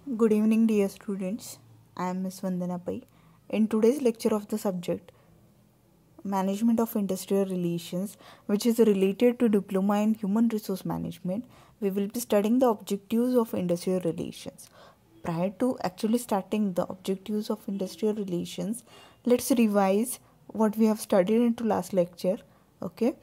Good evening, dear students. I am Ms. Vandana Pai. In today's lecture of the subject Management of Industrial Relations, which is related to Diploma in Human Resource Management, we will be studying the objectives of industrial relations. Prior to actually starting the objectives of industrial relations, let's revise what we have studied into last lecture. Okay.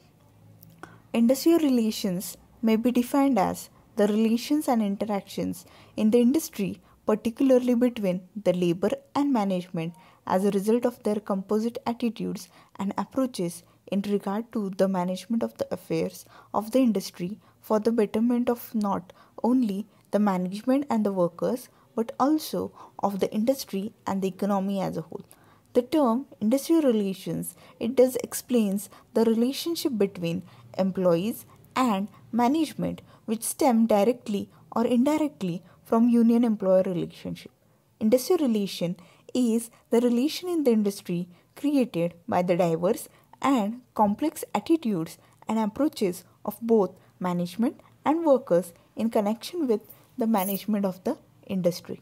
Industrial relations may be defined as the relations and interactions in the industry, particularly between the labor and management, as a result of their composite attitudes and approaches in regard to the management of the affairs of the industry for the betterment of not only the management and the workers but also of the industry and the economy as a whole. The term industrial relations it does explains the relationship between employees and management which stem directly or indirectly from union employer relationship. Industrial relation is the relation in the industry created by the diverse and complex attitudes and approaches of both management and workers in connection with the management of the industry.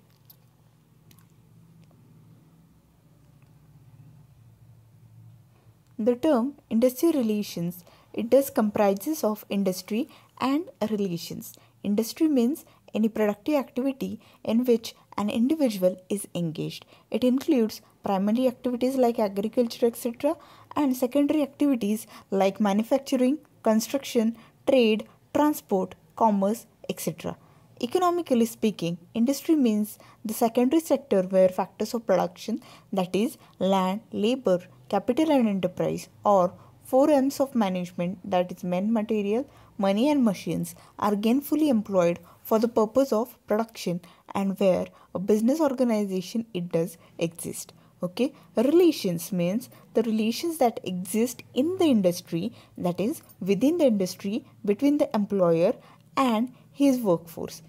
The term industrial relations it does comprises of industry and relations. Industry means any productive activity in which an individual is engaged. It includes primary activities like agriculture, etc., and secondary activities like manufacturing, construction, trade, transport, commerce, etc. Economically speaking, industry means the secondary sector where factors of production, that is, land, labor, capital, and enterprise, or 4 M's of management, that is, men, material, money, and machines, are gainfully employed for the purpose of production and where a business organization it does exist. Okay, relations means the relations that exist in the industry, that is, within the industry between the employer and his workforce.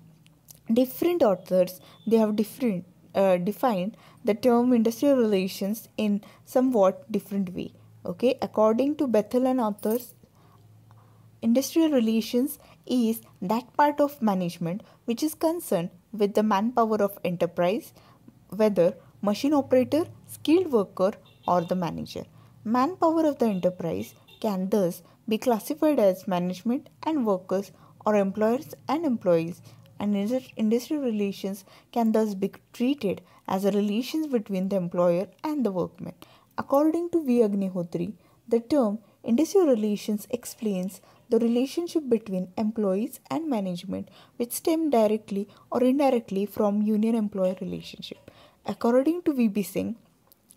Different authors they have defined the term industrial relations in somewhat different way. Okay, according to Bethel and authors, industrial relations is that part of management which is concerned with the manpower of enterprise, whether machine operator, skilled worker, or the manager. Manpower of the enterprise can thus be classified as management and workers or employers and employees, and industrial relations can thus be treated as a relations between the employer and the workman. According to V. Agnihotri, the term industrial relations explains the relationship between employees and management which stem directly or indirectly from union employer relationship. According to V.B. Singh,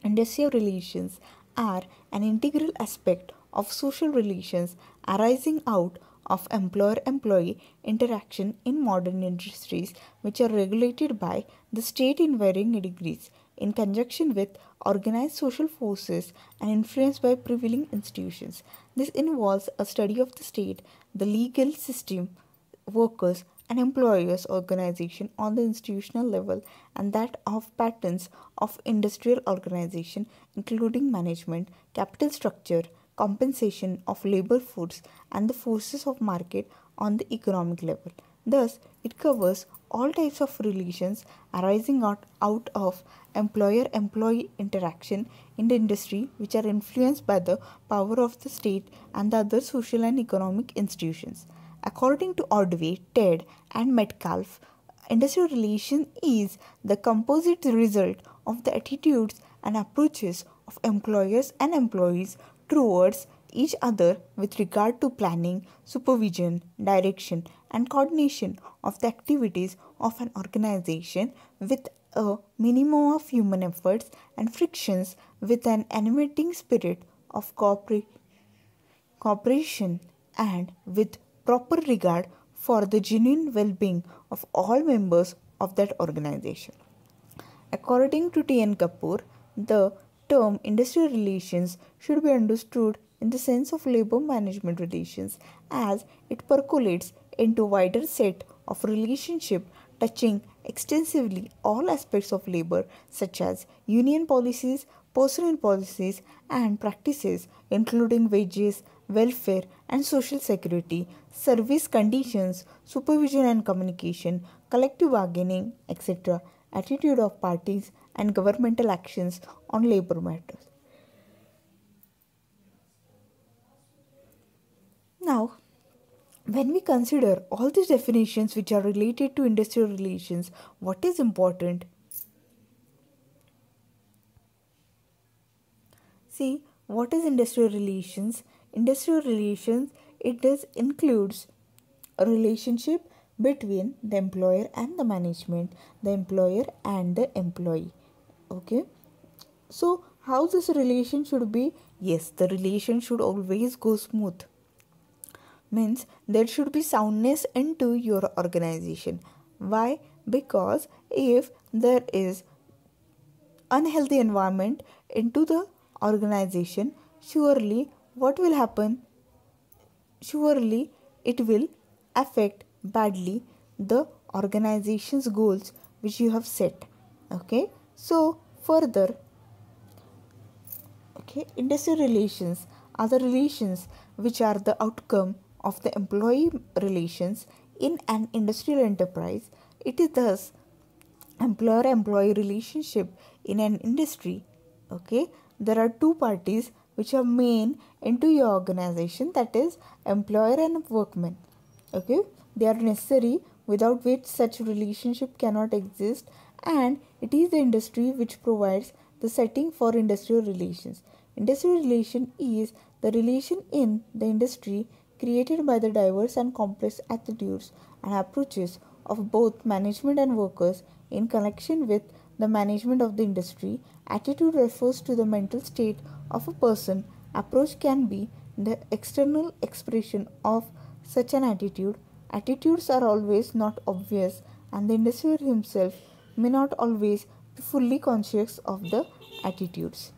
industrial relations are an integral aspect of social relations arising out of employer employee interaction in modern industries, which are regulated by the state in varying degrees, in conjunction with organized social forces and influenced by prevailing institutions. This involves a study of the state, the legal system, workers, and employers organization on the institutional level and that of patterns of industrial organization including management, capital structure, compensation of labor force and the forces of market on the economic level. Thus, it covers all types of relations arising out of employer-employee interaction in the industry which are influenced by the power of the state and the other social and economic institutions. According to Ordway, Ted, and Metcalfe, industrial relation is the composite result of the attitudes and approaches of employers and employees towards each other with regard to planning, supervision, direction, and coordination of the activities of an organization with a minimum of human efforts and frictions with an animating spirit of cooperation and with proper regard for the genuine well being of all members of that organization. According to T. N. Kapoor, the term industrial relations should be understood in the sense of labor management relations as it percolates into a wider set of relationship touching extensively all aspects of labor such as union policies, personal policies and practices including wages, welfare and social security, service conditions, supervision and communication, collective bargaining, etc., attitude of parties, and governmental actions on labor matters. Now, when we consider all these definitions which are related to industrial relations, what is important? See, what is industrial relations? Industrial relations, it does includes a relationship between the employer and the management, the employer and the employee. Okay, so how this relation should be? Yes, the relation should always go smooth. Means there should be soundness into your organization. Why? Because if there is unhealthy environment into the organization, surely what will happen? Surely it will affect badly the organization's goals which you have set. Okay, so further, okay, industrial relations are the relations which are the outcome of the employee relations in an industrial enterprise. It is thus employer employee relationship in an industry. Okay, there are two parties which are main into your organization, that is employer and workman. Okay, they are necessary without which such relationship cannot exist, and it is the industry which provides the setting for industrial relations. Industrial relation is the relation in the industry created by the diverse and complex attitudes and approaches of both management and workers in connection with the management of the industry. Attitude refers to the mental state of a person. Approach can be the external expression of such an attitude. Attitudes are always not obvious, and the individual himself may not always be fully conscious of the attitudes.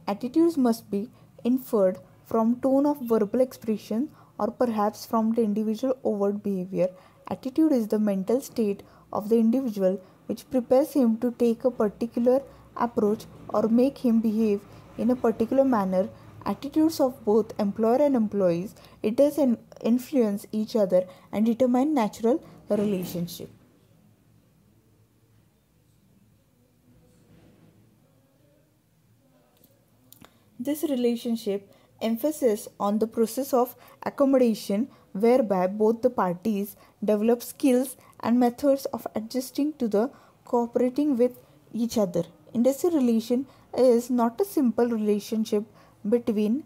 Attitudes must be inferred from tone of verbal expression or perhaps from the individual overt behavior. Attitude is the mental state of the individual which prepares him to take a particular approach or make him behave in a particular manner. Attitudes of both employer and employees, it does influence each other and determine natural relationship. This relationship emphasis on the process of accommodation whereby both the parties develop skills and methods of adjusting to the cooperating with each other. Industrial relation is not a simple relationship between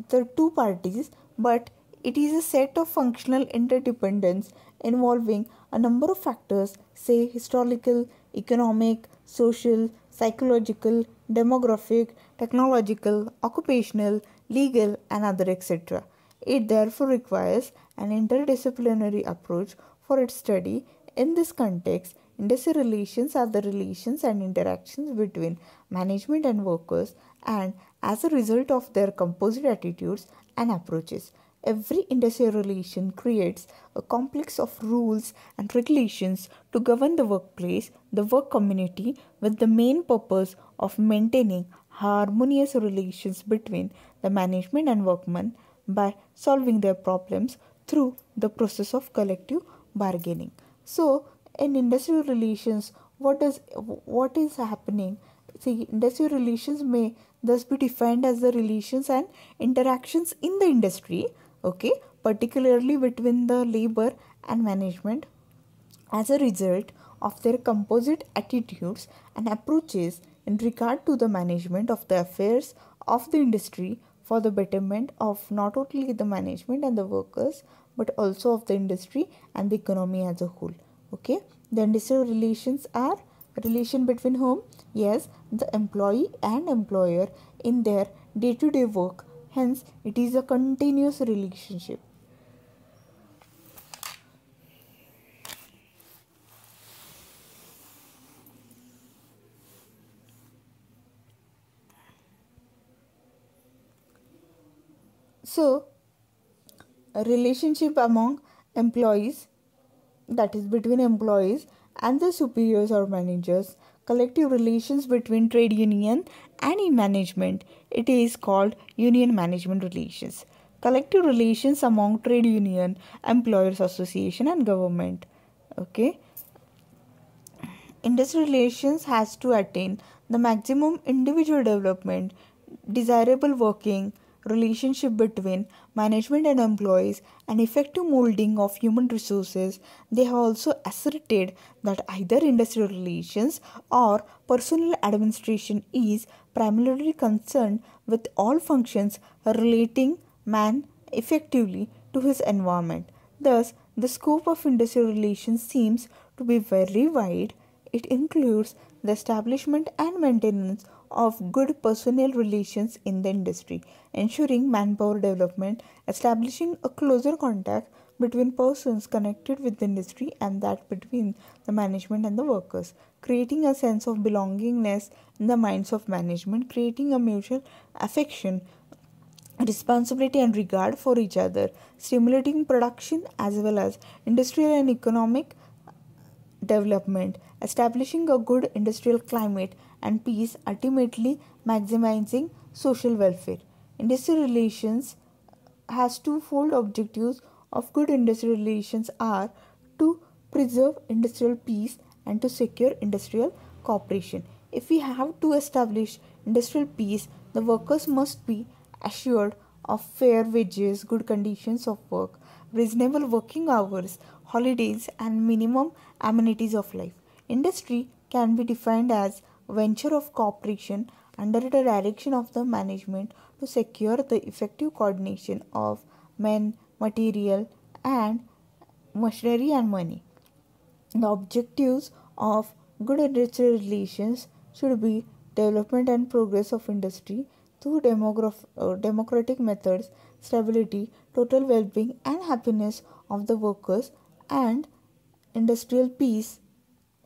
the two parties, but it is a set of functional interdependence involving a number of factors, say historical, economic, social, psychological, demographic, technological, occupational, legal, and other etc. It therefore requires an interdisciplinary approach for its study. In this context, industrial relations are the relations and interactions between management and workers, and as a result of their composite attitudes and approaches. Every industrial relation creates a complex of rules and regulations to govern the workplace, the work community, with the main purpose of maintaining harmonious relations between the management and workmen by solving their problems through the process of collective bargaining. So, in industrial relations, what is happening? See, industrial relations may thus be defined as the relations and interactions in the industry, okay, particularly between the labor and management as a result of their composite attitudes and approaches in regard to the management of the affairs of the industry for the betterment of not only the management and the workers but also of the industry and the economy as a whole. Okay, the industrial relations are relation between whom? Yes, the employee and employer in their day-to-day work. Hence, it is a continuous relationship. So, a relationship among employees, that is between employees and the superiors or managers, collective relations between trade union and management, it is called union management relations. collective relations among trade union, employers association and government. Okay, industrial relations has to attain the maximum individual development, desirable working relationship between management and employees, and effective molding of human resources. They have also asserted that either industrial relations or personal administration is primarily concerned with all functions relating man effectively to his environment. Thus, the scope of industrial relations seems to be very wide. It includes the establishment and maintenance of good personnel relations in the industry, ensuring manpower development, establishing a closer contact between persons connected with the industry and that between the management and the workers, creating a sense of belongingness in the minds of management, creating a mutual affection, responsibility and regard for each other, stimulating production as well as industrial and economic development, establishing a good industrial climate and peace, ultimately maximizing social welfare. Industrial relations has twofold objectives of good industrial relations are to preserve industrial peace and to secure industrial cooperation. If we have to establish industrial peace, the workers must be assured of fair wages, good conditions of work, reasonable working hours, holidays, and minimum amenities of life. Industry can be defined as venture of cooperation under the direction of the management to secure the effective coordination of men, material, and machinery and money. The objectives of good industrial relations should be development and progress of industry through democratic methods, stability, total well-being and happiness of the workers, and industrial peace.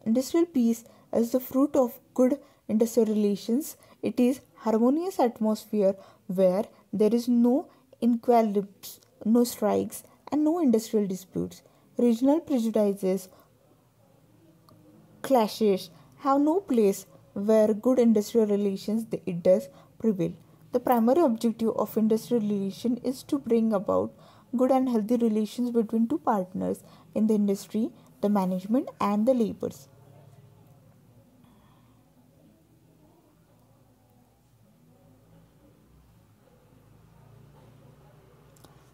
Industrial peace is the fruit of good industrial relations. It is harmonious atmosphere where there is no inequalities, no strikes, and no industrial disputes. Regional prejudices, clashes have no place where good industrial relations it does prevail. The primary objective of industrial relation is to bring about good and healthy relations between two partners in the industry, the management and the laborers.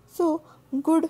So, good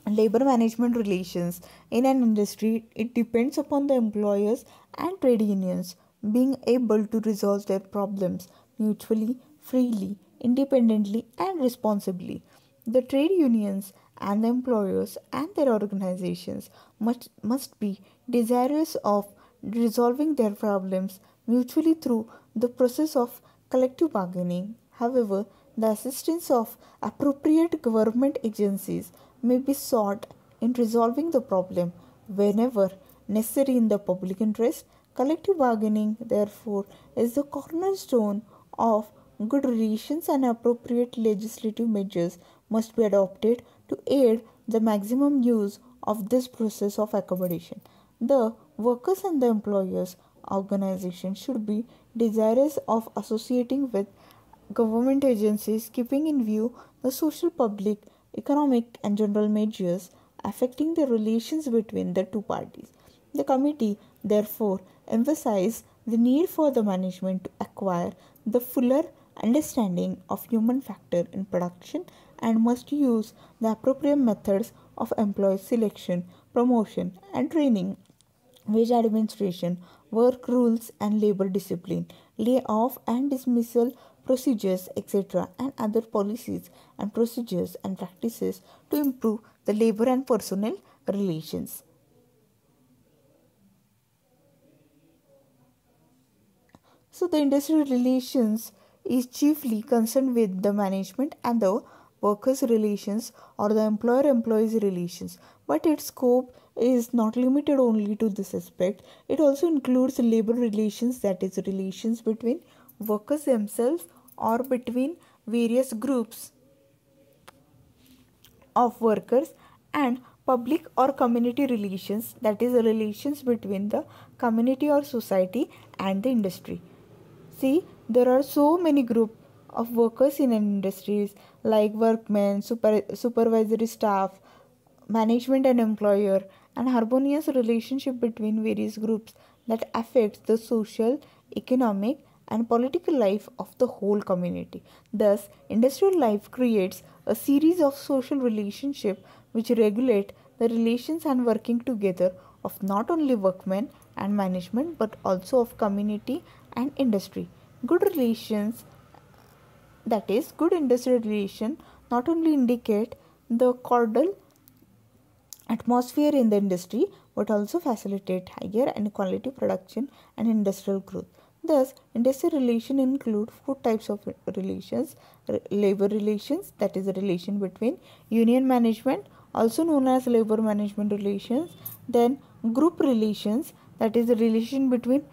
labor management relations in an industry, it depends upon the employers and trade unions being able to resolve their problems mutually, freely, independently and responsibly. The trade unions and the employers and their organizations must be desirous of resolving their problems mutually through the process of collective bargaining. However, the assistance of appropriate government agencies may be sought in resolving the problem whenever necessary in the public interest. Collective bargaining, therefore, is the cornerstone of good relations, and appropriate legislative measures must be adopted to aid the maximum use of this process of accommodation. The workers and the employers organizations should be desirous of associating with government agencies, keeping in view the social, public, economic, and general measures affecting the relations between the two parties. The committee, therefore, emphasized the need for the management to acquire the fuller understanding of human factor in production and must use the appropriate methods of employee selection, promotion, and training, wage administration, work rules and labor discipline, layoff and dismissal procedures, etc., and other policies and procedures and practices to improve the labor and personnel relations. So, the industrial relations is chiefly concerned with the management and the workers' relations or the employer employees relations, but its scope is not limited only to this aspect. It also includes labor relations, that is, relations between workers themselves or between various groups of workers, and public or community relations, that is, relations between the community or society and the industry. See, there are so many groups of workers in industries like workmen, supervisory staff, management and employer, and harmonious relationship between various groups that affects the social, economic, and political life of the whole community. Thus, industrial life creates a series of social relationships which regulate the relations and working together of not only workmen and management but also of community and industry. Good relations, that is good industrial relation, not only indicate the cordial atmosphere in the industry but also facilitate higher and quality production and industrial growth. Thus, industrial relations include four types of relations: labor relations, that is the relation between union management, also known as labor management relations; then group relations, that is the relation between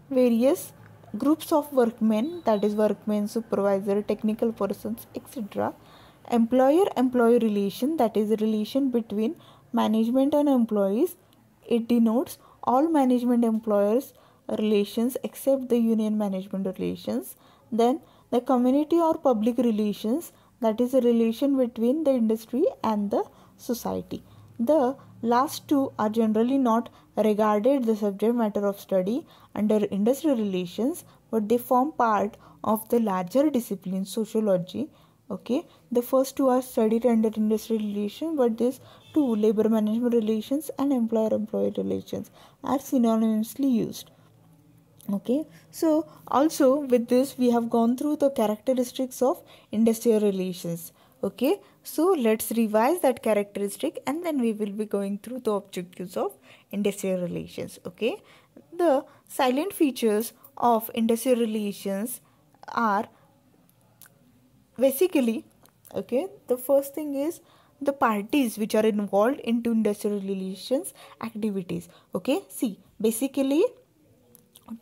various groups of workmen, that is workmen, supervisor, technical persons, etc. Employer employee relation, that is the relation between management and employees. It denotes all management employers relations except the union management relations. Then the community or public relations, that is a relation between the industry and the society. The last two are generally not regarded the subject matter of study under industrial relations, but they form part of the larger discipline sociology. Okay, the first two are studied under industrial relations, but these two, labor management relations and employer employee relations, are synonymously used. Okay, so also with this we have gone through the characteristics of industrial relations. Okay, so let's revise that characteristic and then we will be going through the objectives of industrial relations. Okay, the silent features of industrial relations are basically, okay, the first thing is the parties which are involved into industrial relations activities. Okay, see, basically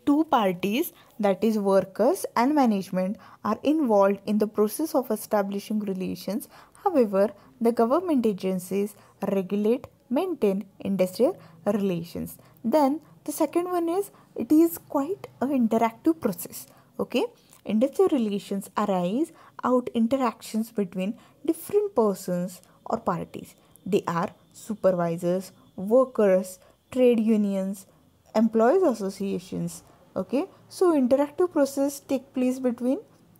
two parties, that is workers and management, are involved in the process of establishing relations. However, the government agencies regulate, maintain industrial relations. Then the second one is, it is quite an interactive process. Okay, industrial relations arise out interactions between different persons or parties. They are supervisors, workers, trade unions, employees associations. Okay, so interactive process take place between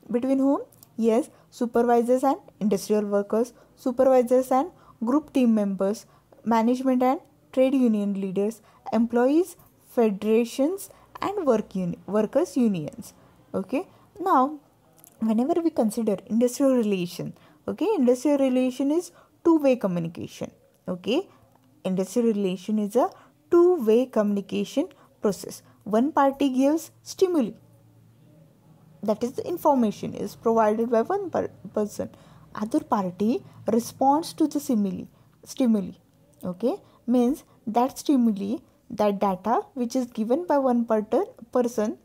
whom? Yes, supervisors and industrial workers, supervisors and group team members, management and trade union leaders, employees, federations, and workers unions. Okay, now whenever we consider industrial relation, okay, industrial relation is two-way communication. Okay, industrial relation is a two-way communication process. One party gives stimuli, that is the information is provided by one person, other party responds to the stimuli. Okay, means that stimuli, that data which is given by one person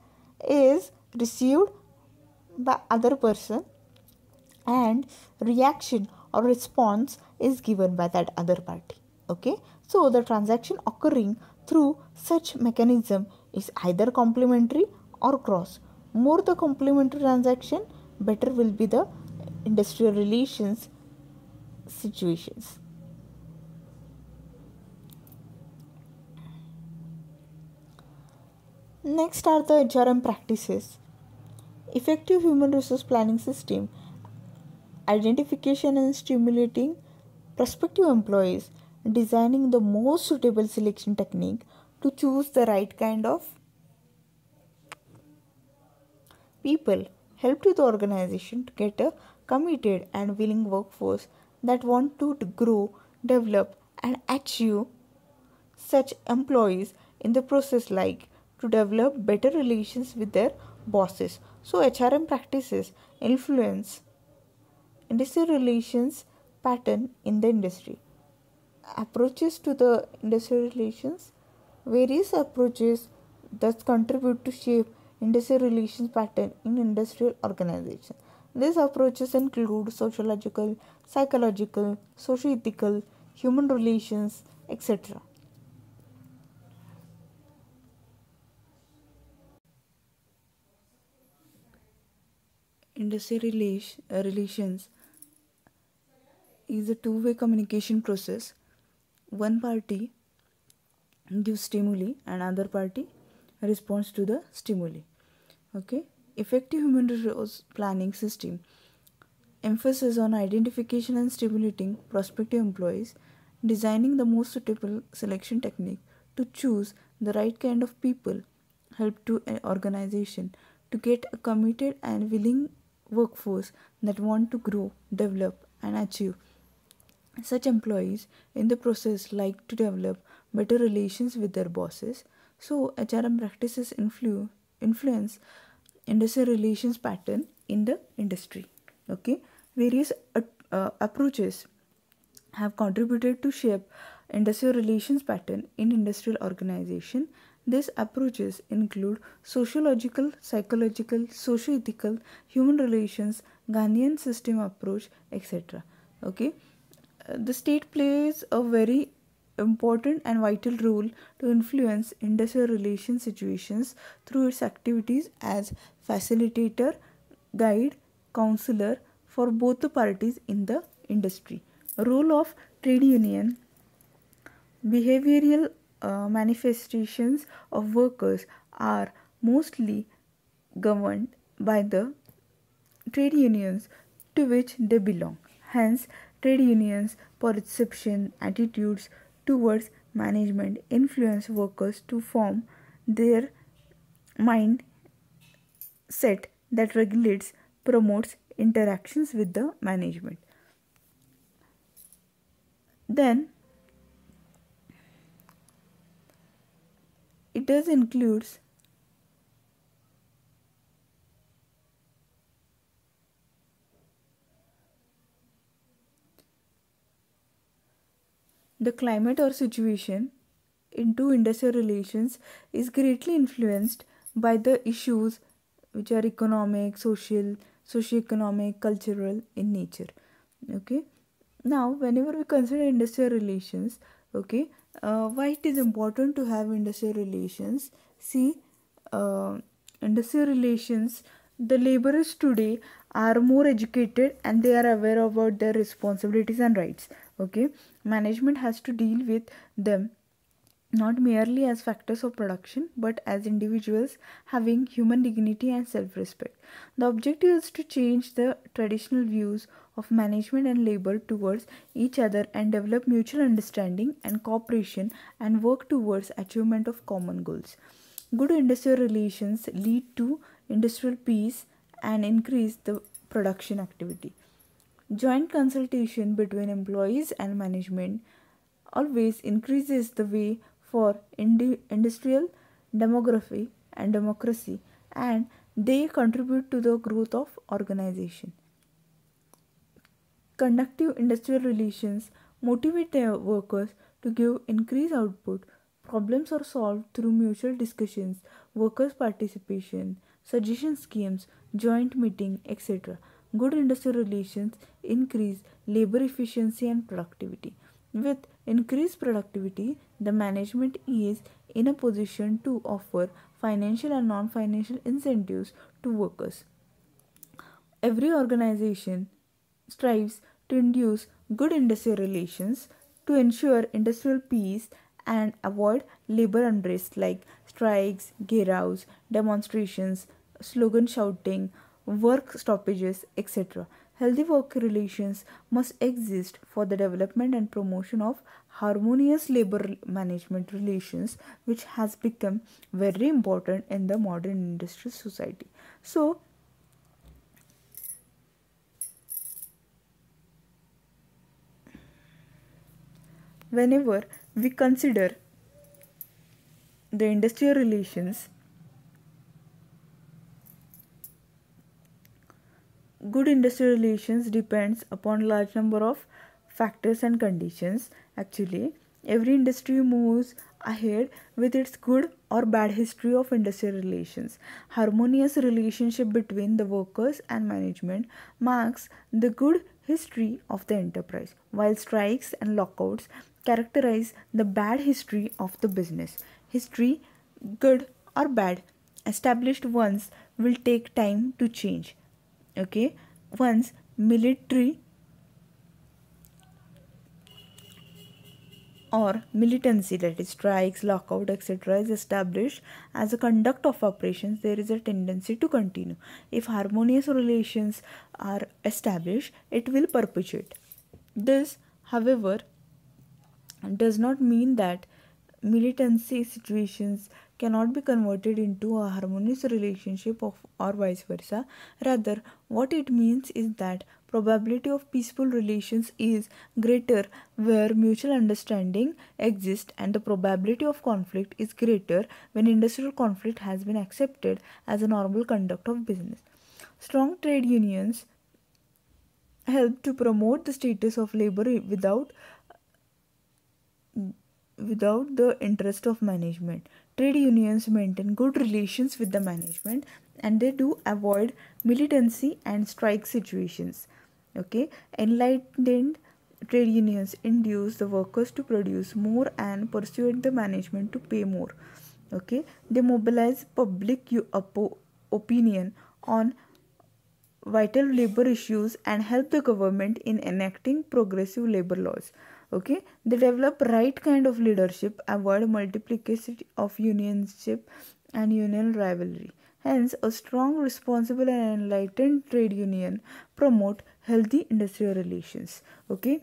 is received by other person, and reaction or response is given by that other party. Okay, so the transaction occurring through such mechanism is either complementary or cross. More the complementary transaction, better will be the industrial relations situations. Next are the HRM practices. Effective human resource planning system, identification and stimulating prospective employees, designing the most suitable selection technique to choose the right kind of people, help to the organization to get a committed and willing workforce that want to grow, develop, and achieve. Such employees in the process like to develop better relations with their bosses. So HRM practices influence industrial relations pattern in the industry. Approaches to the industrial relations, various approaches that contribute to shape industrial relations pattern in industrial organization. These approaches include sociological, psychological, socio-ethical, human relations, etc. Relations is a two-way communication process. One party gives stimuli and other party responds to the stimuli. Okay. Effective human resource planning system emphasis on identification and stimulating prospective employees, designing the most suitable selection technique to choose the right kind of people, help to an organization to get a committed and willing workforce that want to grow, develop, and achieve. Such employees in the process like to develop better relations with their bosses. So HRM practices influence industrial relations pattern in the industry. Okay, various approaches have contributed to shape industrial relations pattern in industrial organization. These approaches include sociological, psychological, socio-ethical, human relations, Ghanaian system approach, etc. Okay, the state plays a very important and vital role to influence industrial relations situations through its activities as facilitator, guide, counselor for both the parties in the industry. Role of trade union. Behavioral manifestations of workers are mostly governed by the trade unions to which they belong. Hence, trade unions' perception attitudes towards management influence workers to form their mind set that regulates, promotes interactions with the management. Then, it does includes the climate or situation into industrial relations is greatly influenced by the issues which are economic, social, socio-economic, cultural in nature. Okay. Now, whenever we consider industrial relations, okay, why it is important to have industrial relations? See, uh, industrial relations, the laborers today are more educated and they are aware about their responsibilities and rights. Okay, management has to deal with them not merely as factors of production but as individuals having human dignity and self respect. The objective is to change the traditional views of management and labor towards each other and develop mutual understanding and cooperation and work towards achievement of common goals. Good industrial relations lead to industrial peace and increase the production activity. Joint consultation between employees and management always increases the way for industrial demography and democracy, and they contribute to the growth of organization. Conductive industrial relations motivate their workers to give increased output. Problems are solved through mutual discussions, workers' participation, suggestion schemes, joint meeting, etc. Good industrial relations increase labor efficiency and productivity. With increased productivity, the management is in a position to offer financial and non financial incentives to workers. Every organization strives to induce good industrial relations to ensure industrial peace and avoid labor unrest like strikes, gheravs, demonstrations, slogan shouting, work stoppages, etc. Healthy work relations must exist for the development and promotion of harmonious labor management relations, which has become very important in the modern industrial society. So, whenever we consider the industrial relations, good industrial relations depends upon large number of factors and conditions. Actually, every industry moves ahead with its good or bad history of industrial relations. Harmonious relationship between the workers and management marks the good history of the enterprise, while strikes and lockouts characterize the bad history of the business. History, good or bad, established ones will take time to change. Okay, once military or militancy, that is strikes, lockout, etc., is established as a conduct of operations, there is a tendency to continue. If harmonious relations are established, it will perpetuate. This, however, does not mean that militancy situations cannot be converted into a harmonious relationship of, or vice versa. Rather, what it means is that probability of peaceful relations is greater where mutual understanding exists, and the probability of conflict is greater when industrial conflict has been accepted as a normal conduct of business. Strong trade unions help to promote the status of labor without the interest of management. Trade unions maintain good relations with the management, and they do avoid militancy and strike situations. Okay, enlightened trade unions induce the workers to produce more and persuade the management to pay more. Okay, they mobilize public opinion on vital labor issues and help the government in enacting progressive labor laws. Okay, they develop right kind of leadership, avoid multiplicity of unionship and union rivalry. Hence, a strong, responsible and enlightened trade union promote healthy industrial relations. Okay,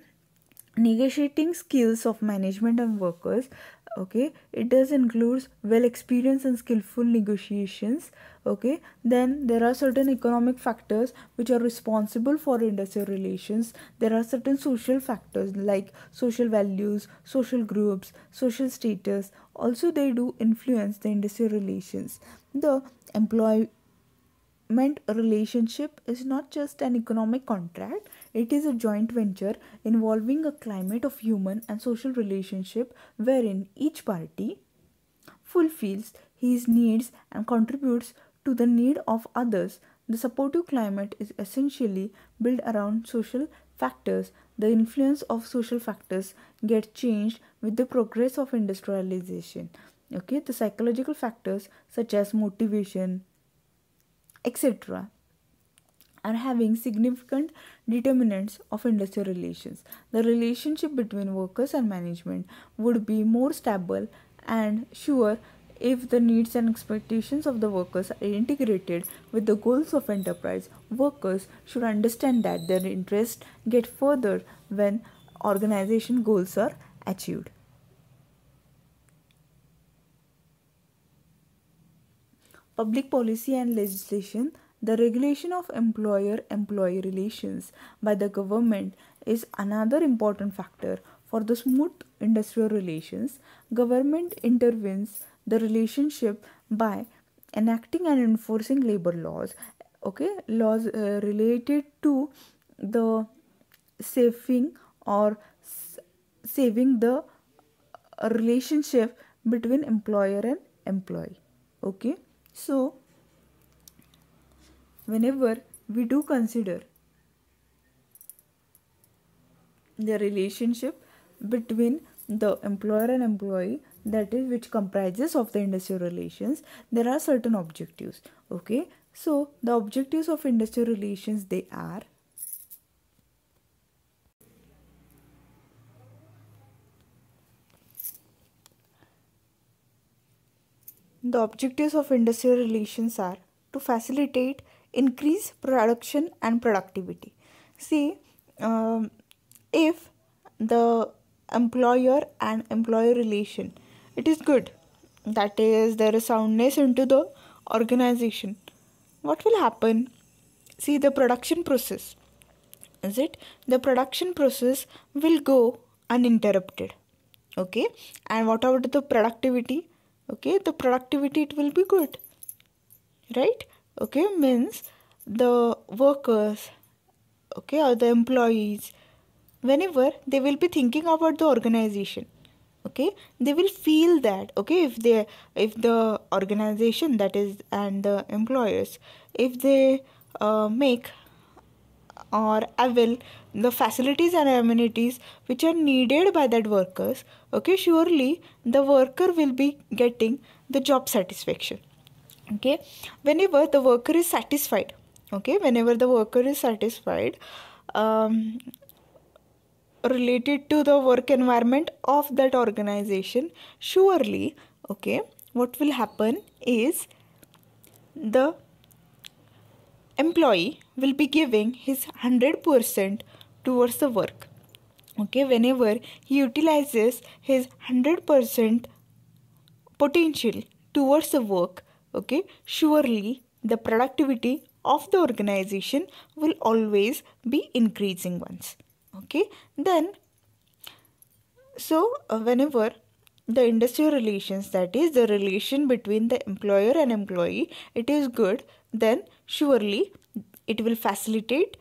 negotiating skills of management and workers. Okay, it does includes well experienced and skillful negotiations. Okay, then there are certain economic factors which are responsible for industrial relations. There are certain social factors like social values, social groups, social status, also they do influence the industrial relations. The employee relationship is not just an economic contract, it is a joint venture involving a climate of human and social relationship wherein each party fulfills his needs and contributes to the need of others. The supportive climate is essentially built around social factors. The influence of social factors get changed with the progress of industrialization. Okay, the psychological factors such as motivation, etc., are having significant determinants of industrial relations. The relationship between workers and management would be more stable and sure if the needs and expectations of the workers are integrated with the goals of enterprise. Workers should understand that their interests get furthered when organization goals are achieved. Public policy and legislation. The regulation of employer-employee relations by the government is another important factor for the smooth industrial relations. Government intervenes the relationship by enacting and enforcing labor laws. Okay, laws related to the saving or saving the relationship between employer and employee. Okay, so whenever we do consider the relationship between the employer and employee, that is which comprises of the industrial relations, there are certain objectives. Okay, so the objectives of industrial relations, they are the objectives of industrial relations are to facilitate increase production and productivity. See, if the employer and employer relation, it is good, that is there is soundness into the organization, what will happen? See, the production process, is it, the production process will go uninterrupted. Okay, and what about the productivity? Okay, the productivity, it will be good, right? Okay, means the workers, okay, or the employees, whenever they will be thinking about the organization, okay, they will feel that, okay, if the organization, that is, and the employers, if they make or avail the facilities and amenities which are needed by that workers, okay, surely the worker will be getting the job satisfaction. Okay, whenever the worker is satisfied, Okay, whenever the worker is satisfied, um, related to the work environment of that organization, surely, okay, what will happen is the employee will be giving his 100% towards the work. Okay, whenever he utilizes his 100% potential towards the work, okay, surely the productivity of the organization will always be increasing ones. Okay, then whenever the industrial relations, that is the relation between the employer and employee, it is good, then surely it will facilitate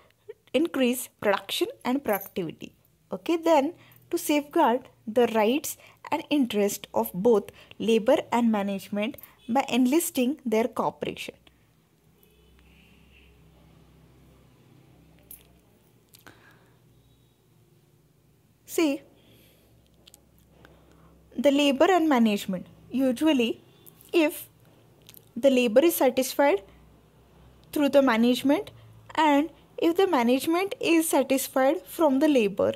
increase production and productivity. Okay, then to safeguard the rights and interest of both labor and management by enlisting their cooperation. See, the labor and management, usually if the labor is satisfied through the management, and if the management is satisfied from the labor,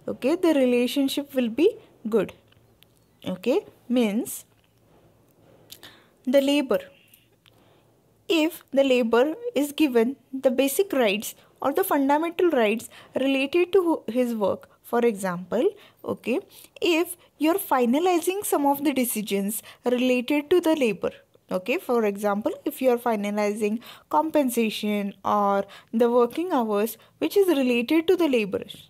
okay, the relationship will be good. Okay, means the labor, if the labor is given the basic rights or the fundamental rights related to his work, for example, okay, if you're finalizing some of the decisions related to the labor, okay, for example, if you are finalizing compensation or the working hours which is related to the laborers,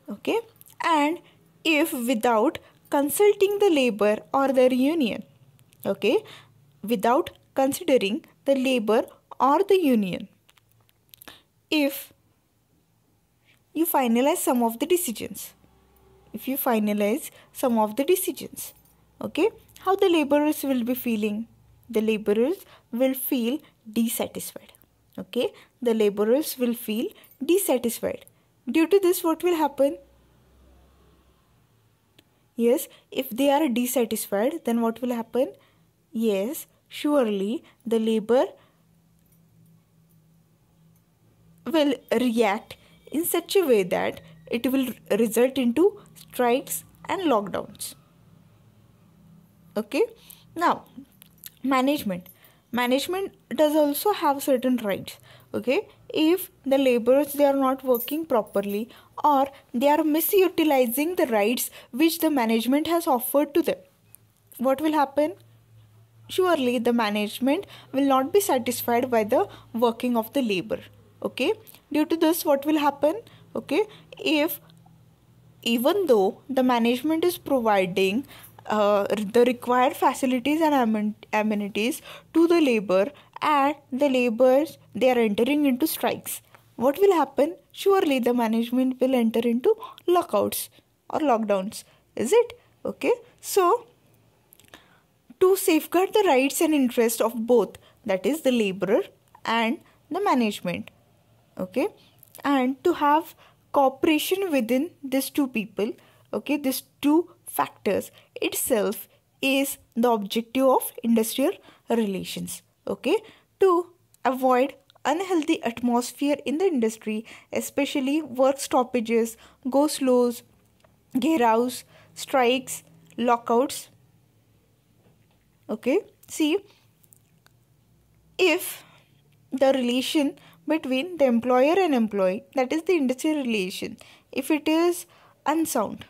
okay, and if without consulting the labor or their union, okay, without considering the labor or the union, if you finalize some of the decisions, if you finalize some of the decisions, okay, how the laborers will be feeling? The laborers will feel dissatisfied. Okay, the laborers will feel dissatisfied. Due to this, what will happen? Yes, if they are dissatisfied, then what will happen? Yes, surely the labor will react in such a way that it will result into strikes and lockdowns. Okay, now management does also have certain rights. Okay, if the laborers, they are not working properly or they are misutilizing the rights which the management has offered to them, what will happen? Surely the management will not be satisfied by the working of the labor. Okay, due to this, what will happen? Okay, if even though the management is providing the required facilities and amenities to the labor, and the laborers, they are entering into strikes, what will happen? Surely the management will enter into lockouts or lockdowns, is it? Okay, so to safeguard the rights and interests of both, that is the laborer and the management, okay, and to have cooperation within these two people, okay, these two factors itself is the objective of industrial relations. Okay, to avoid unhealthy atmosphere in the industry, especially work stoppages, go slows, gheeraus, strikes, lockouts. Okay, see, if the relation between the employer and employee, that is the industrial relation, if it is unsound,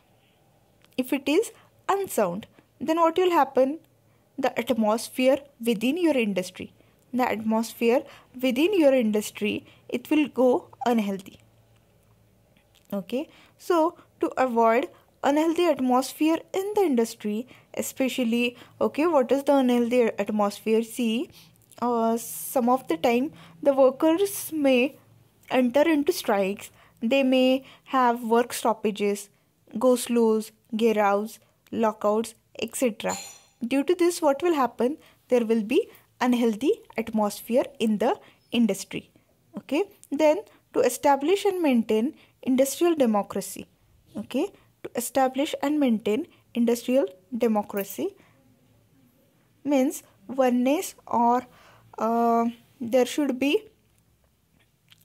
if it is unsound, then what will happen? The atmosphere within your industry, the atmosphere within your industry, it will go unhealthy. Okay, so to avoid unhealthy atmosphere in the industry, especially, okay, what is the unhealthy atmosphere? See, some of the time the workers may enter into strikes, they may have work stoppages, go slows, gheeraus, lockouts, etc. Due to this, what will happen? There will be unhealthy atmosphere in the industry. Okay, then to establish and maintain industrial democracy, okay, to establish and maintain industrial democracy means oneness or there should be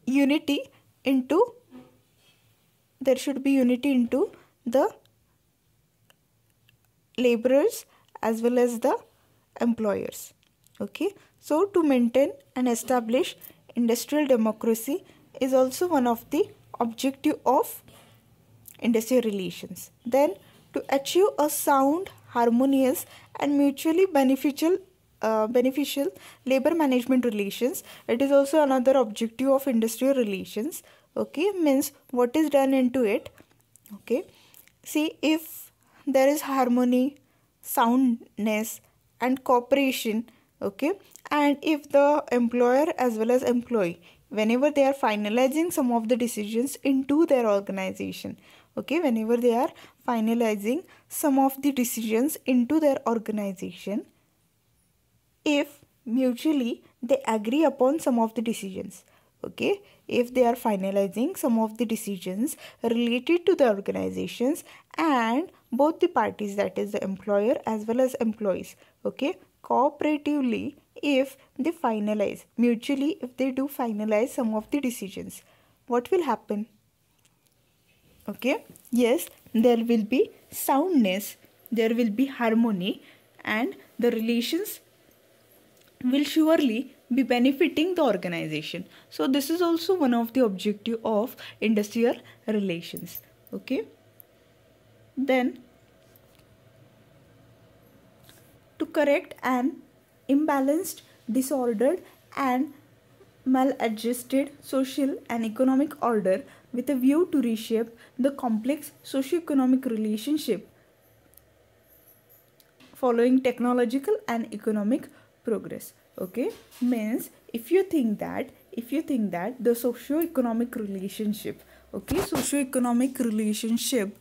unity into the laborers as well as the employers. Okay, so to maintain and establish industrial democracy is also one of the objective of industrial relations. Then, to achieve a sound, harmonious and mutually beneficial labor management relations, it is also another objective of industrial relations. Okay, means what is done into it. Okay, see, if there is harmony, soundness and cooperation, okay, and if the employer as well as employee, whenever they are finalizing some of the decisions into their organization, okay, whenever they are finalizing some of the decisions into their organization, if mutually they agree upon some of the decisions, okay, if they are finalizing some of the decisions related to the organizations, and both the parties, that is the employer as well as employees, okay, cooperatively, if they finalize mutually, if they do finalize some of the decisions, what will happen? Okay, yes, there will be soundness, there will be harmony, and the relations will surely be benefiting the organization. So this is also one of the objective of industrial relations. Okay, then to correct an imbalanced, disordered and maladjusted social and economic order with a view to reshape the complex socio-economic relationship following technological and economic progress. Okay, means if you think that the socio-economic relationship, okay, socio-economic relationship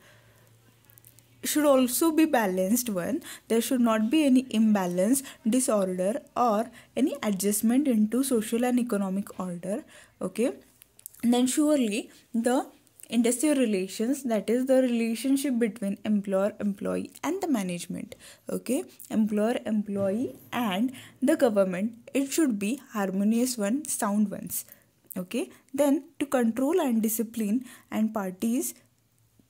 should also be balanced one. There should not be any imbalance, disorder or any adjustment into social and economic order. Okay, and then surely the industrial relations, that is the relationship between employer, employee and the management, okay, employer, employee and the government, it should be harmonious one, sound ones. Okay, then to control and discipline and parties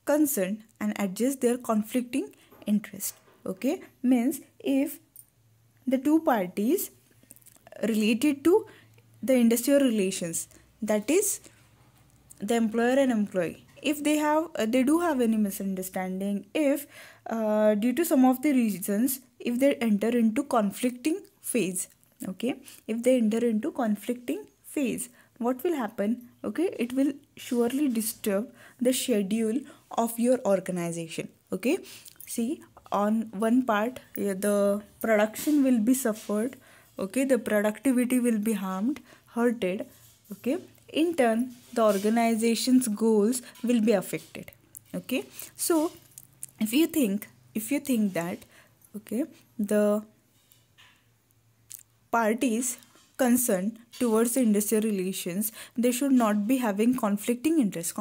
concerned and adjust their conflicting interest. Okay, means if the two parties related to the industrial relations, that is the employer and employee, if they do have any misunderstanding, if due to some of the reasons, if they enter into conflicting phase, okay, if they enter into conflicting phase, what will happen? Okay, it will surely disturb the schedule of your organization. Okay, see, on one part, the production will be suffered, okay, the productivity will be hurted, okay, in turn the organization's goals will be affected. Okay, so if you think that, okay, the parties concerned towards the industrial relations, they should not be having conflicting interest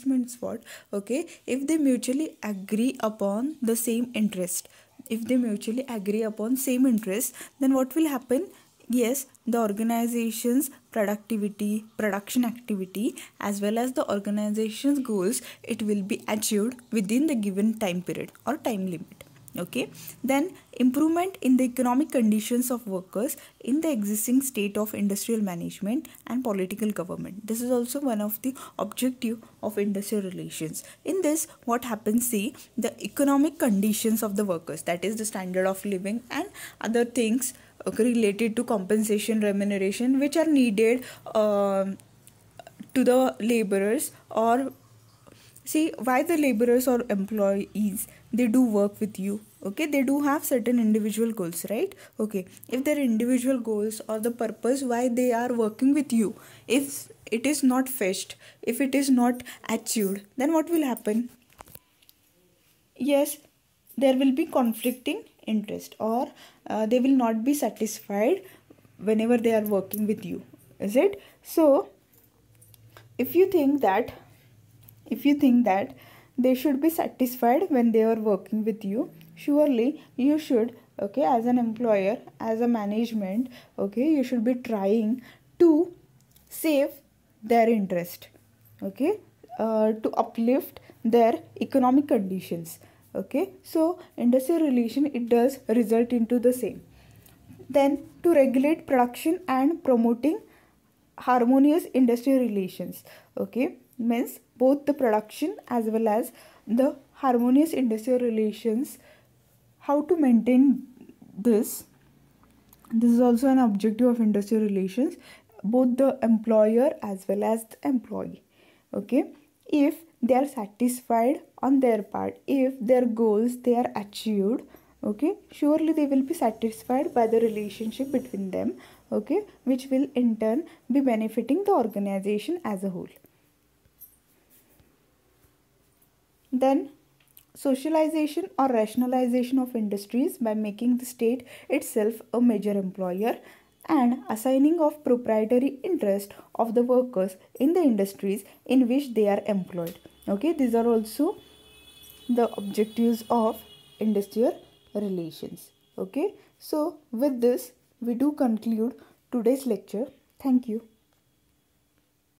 means what? Okay, if they mutually agree upon the same interest, then what will happen? Yes, the organization's production activity as well as the organization's goals, it will be achieved within the given time period or time limit. Okay, then improvement in the economic conditions of workers in the existing state of industrial management and political government. This is also one of the objective of industrial relations. In this, what happens, see, the economic conditions of the workers, that is the standard of living and other things, okay, related to compensation, remuneration, which are needed to the laborers, or see, why the laborers or employees, they do work with you. Okay, they do have certain individual goals, right? Okay, if their individual goals or the purpose why they are working with you, if it is not fetched, if it is not achieved, then what will happen? Yes, there will be conflicting interest, or they will not be satisfied whenever they are working with you, is it? So if you think that they should be satisfied when they are working with you, surely you should okay, as an employer, as a management, okay, you should be trying to save their interest, okay, to uplift their economic conditions, okay. So industrial relation, it does result into the same. Then to regulate production and promoting harmonious industrial relations, okay, means both the production as well as the harmonious industrial relations. How to maintain this? This is also an objective of industrial relations, both the employer as well as the employee, okay. If they are satisfied on their part, if their goals they are achieved, okay, surely they will be satisfied by the relationship between them, okay, which will in turn be benefiting the organization as a whole. Then socialization or rationalization of industries by making the state itself a major employer, and assigning of proprietary interest of the workers in the industries in which they are employed, okay. These are also the objectives of industrial relations, okay. So with this we do conclude today's lecture. Thank you.